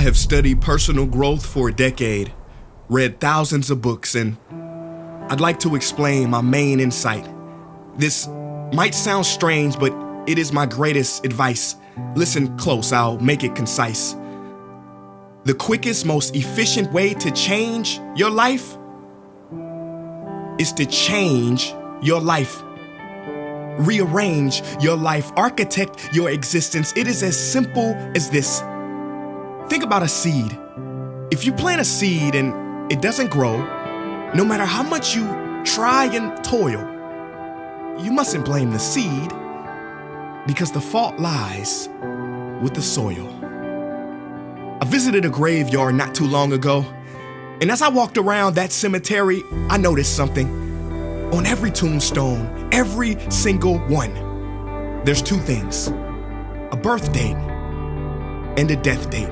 have studied personal growth for a decade, read thousands of books, and I'd like to explain my main insight. This might sound strange, but it is my greatest advice. Listen close, I'll make it concise. The quickest, most efficient way to change your life is to change your life. Rearrange your life, architect your existence. It is as simple as this. Think about a seed. If you plant a seed and it doesn't grow, no matter how much you try and toil, you mustn't blame the seed, because the fault lies with the soil. I visited a graveyard not too long ago, and as I walked around that cemetery, I noticed something. On every tombstone, every single one, there's two things: a birth date and a death date.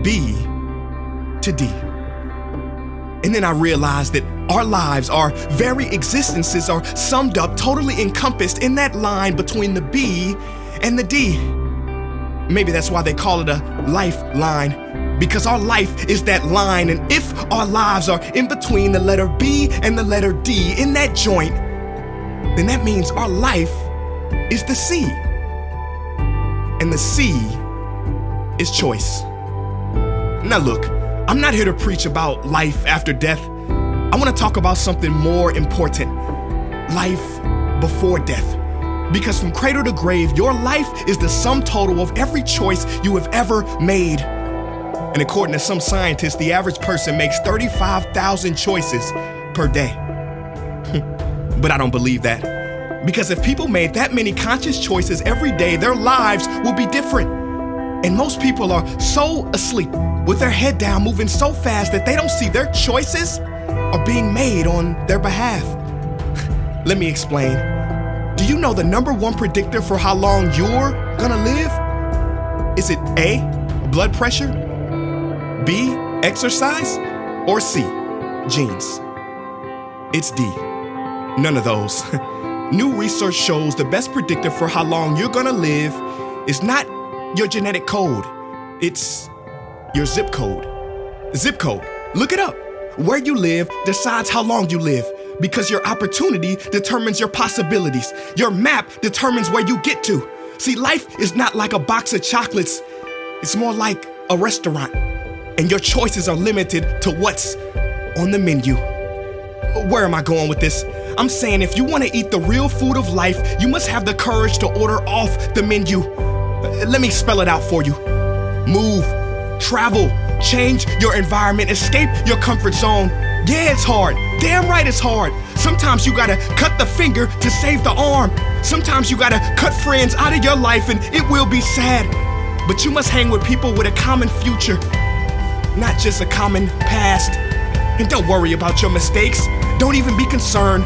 B to D. And then I realized that our lives, our very existences are summed up, totally encompassed in that line between the B and the D. Maybe that's why they call it a lifeline, because our life is that line. And if our lives are in between the letter B and the letter D, in that joint, then that means our life is the C. And the C is choice. Now look, I'm not here to preach about life after death. I want to talk about something more important: life before death. Because from cradle to grave, your life is the sum total of every choice you have ever made. And according to some scientists, the average person makes 35,000 choices per day. But I don't believe that. Because if people made that many conscious choices every day, their lives will be different. And most people are so asleep, with their head down, moving so fast that they don't see their choices are being made on their behalf. Let me explain. Do you know the number one predictor for how long you're gonna live? Is it A, blood pressure, B, exercise, or C, genes? It's D, none of those. New research shows the best predictor for how long you're gonna live is not your genetic code, it's your zip code. Zip code, look it up. Where you live decides how long you live, because your opportunity determines your possibilities. Your map determines where you get to. See, life is not like a box of chocolates. It's more like a restaurant, and your choices are limited to what's on the menu. Where am I going with this? I'm saying if you want to eat the real food of life, you must have the courage to order off the menu. Let me spell it out for you. Move, travel, change your environment, escape your comfort zone. Yeah, it's hard. Damn right it's hard. Sometimes you gotta cut the finger to save the arm. Sometimes you gotta cut friends out of your life, and it will be sad. But you must hang with people with a common future, not just a common past. And don't worry about your mistakes. Don't even be concerned.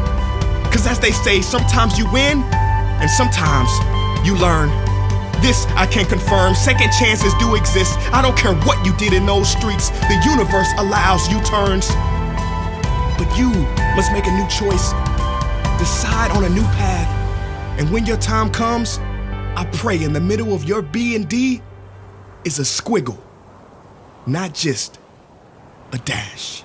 Cause as they say, sometimes you win and sometimes you learn. This I can confirm, second chances do exist. I don't care what you did in those streets, the universe allows U-turns. But you must make a new choice, decide on a new path. And when your time comes, I pray in the middle of your B and D is a squiggle, not just a dash.